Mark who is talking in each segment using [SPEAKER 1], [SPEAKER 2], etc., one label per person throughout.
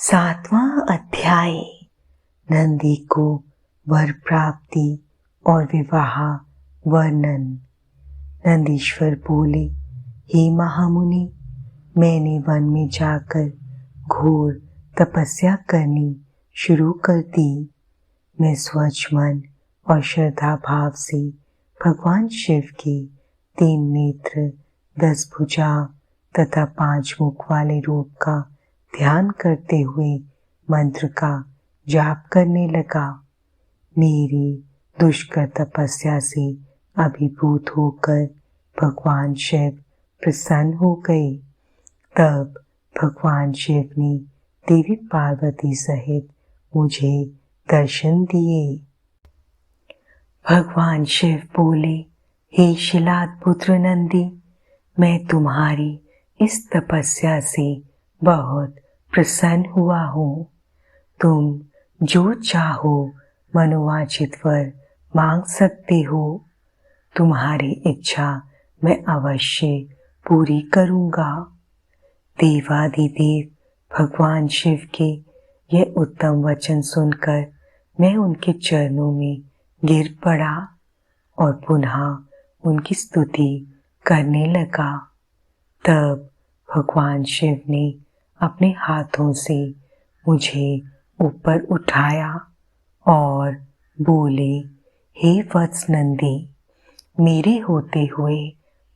[SPEAKER 1] 7वां अध्याय। नंदी को वर प्राप्ति और विवाह वर्णन। नंदीश्वर बोले, हे महामुनि, मैंने वन में जाकर घोर तपस्या करनी शुरू कर दी। मैं स्वच्छ मन और श्रद्धा भाव से भगवान शिव के 3 नेत्र, 10 भुजा तथा 5 मुख वाले रूप का ध्यान करते हुए मंत्र का जाप करने लगा। मेरी दुष्कर तपस्या से अभिभूत होकर भगवान शिव प्रसन्न हो गए। तब भगवान शिव ने देवी पार्वती सहित मुझे दर्शन दिए। भगवान शिव बोले, हे शिलाद पुत्र नंदी, मैं तुम्हारी इस तपस्या से बहुत प्रसन्न हुआ हूँ। तुम जो चाहो मनोवांछित वर मांग सकते हो। तुम्हारी इच्छा मैं अवश्य पूरी करूँगा। देवाधिदेव भगवान शिव के यह उत्तम वचन सुनकर मैं उनके चरणों में गिर पड़ा और पुनः उनकी स्तुति करने लगा। तब भगवान शिव ने अपने हाथों से मुझे ऊपर उठाया और बोले, हे वत्स नंदी, मेरे होते हुए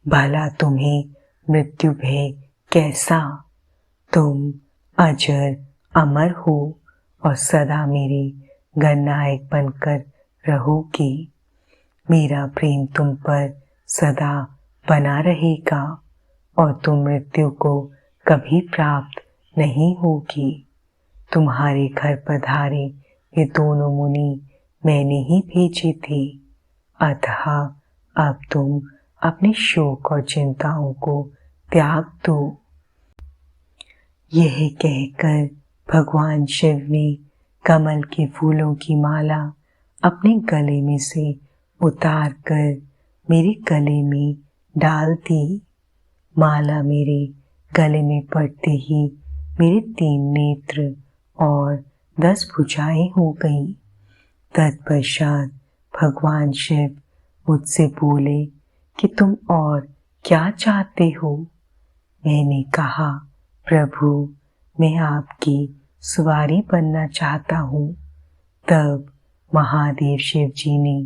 [SPEAKER 1] भला तुम्हें मृत्यु भय कैसा? तुम अजर अमर हो और सदा मेरे गणनायक बनकर रहोगे। मेरा प्रेम तुम पर सदा बना रहेगा और तुम मृत्यु को कभी प्राप्त नहीं होगी। तुम्हारे घर पधारे ये दोनों मुनि मैंने ही भेजे थे। अतः अब तुम अपने शोक और चिंताओं को त्याग दो। यह कहकर भगवान शिव ने कमल के फूलों की माला अपने गले में से उतार कर मेरे गले में डाल दी। माला मेरे गले में पड़ते ही मेरे 3 नेत्र और 10 भुजाएं हो गईं। तत्पश्चात भगवान शिव मुझसे बोले कि तुम और क्या चाहते हो? मैंने कहा, प्रभु, मैं आपकी सवारी बनना चाहता हूँ। तब महादेव शिव जी ने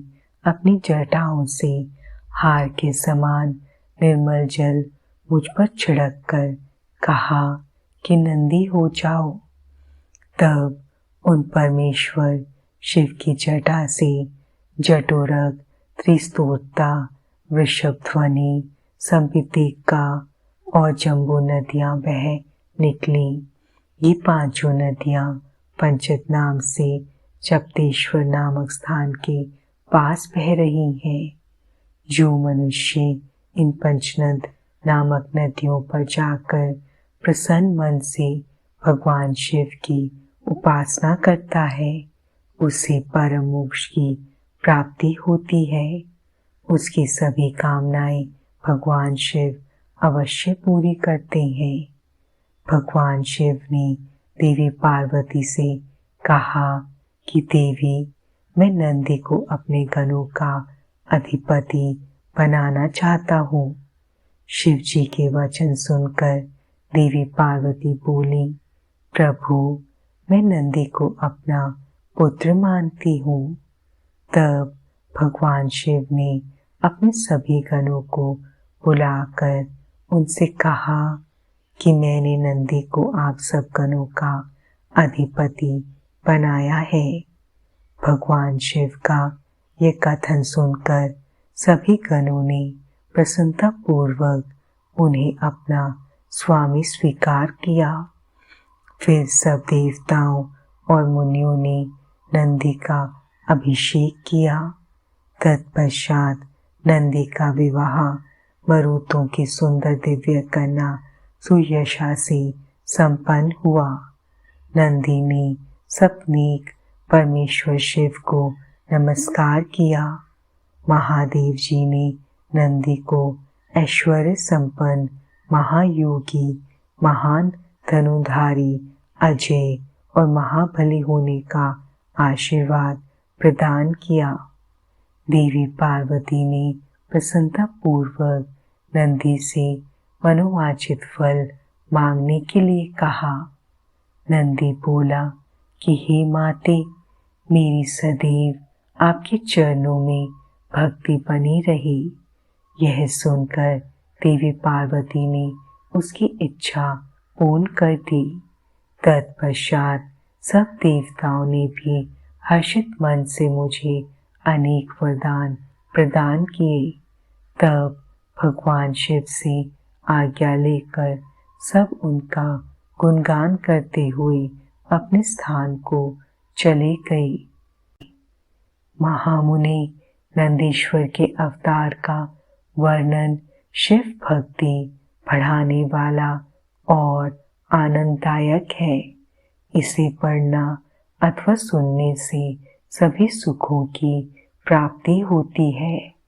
[SPEAKER 1] अपनी जटाओं से हार के समान निर्मल जल मुझ पर छिड़क कर कहा कि नंदी हो जाओ। तब उन परमेश्वर शिव की जटा से जटोरग, त्रिस्तोता, वृषभध्वनि, संपितेका और जम्बू नदियां बह निकली। ये 5 नदियां पंचत नाम से चपतेश्वर नामक स्थान के पास बह रही हैं। जो मनुष्य इन पंचनद नामक नदियों पर जाकर प्रसन्न मन से भगवान शिव की उपासना करता है, उसे परम मोक्ष की प्राप्ति होती है। उसकी सभी कामनाएं भगवान शिव अवश्य पूरी करते हैं। भगवान शिव ने देवी पार्वती से कहा कि देवी, मैं नंदी को अपने गणों का अधिपति बनाना चाहता हूँ। शिव जी के वचन सुनकर देवी पार्वती बोली, प्रभु, मैं नंदी को अपना पुत्र मानती हूँ। तब भगवान शिव ने अपने सभी गणों को बुलाकर उनसे कहा कि मैंने नंदी को आप सब गणों का अधिपति बनाया है। भगवान शिव का यह कथन सुनकर सभी गणों ने प्रसन्नता पूर्वक उन्हें अपना स्वामी स्वीकार किया। फिर सब देवताओं और मुनियों ने नंदी का अभिषेक किया। तत्पश्चात नंदी का विवाह मरुतों की सुंदर दिव्य कन्या सुयशा से संपन्न हुआ। नंदी ने सपनेक परमेश्वर शिव को नमस्कार किया। महादेव जी ने नंदी को ऐश्वर्य संपन्न, महायोगी, महान धनुधारी, अजय और महाबली होने का आशीर्वाद प्रदान किया। देवी पार्वती ने प्रसन्नता पूर्वक नंदी से मनोवांछित फल मांगने के लिए कहा। नंदी बोला कि हे माते, मेरी सदैव आपके चरणों में भक्ति बनी रही। यह सुनकर देवी पार्वती ने उसकी इच्छा पूर्ण कर दी। तत्पश्चात सब देवताओं ने भी हर्षित मन से मुझे अनेक वरदान प्रदान किए। तब भगवान शिव से आज्ञा लेकर सब उनका गुणगान करते हुए अपने स्थान को चले गए। महामुनि नंदीश्वर के अवतार का वर्णन शिव भक्ति बढ़ाने वाला और आनंददायक है। इसे पढ़ना अथवा सुनने से सभी सुखों की प्राप्ति होती है।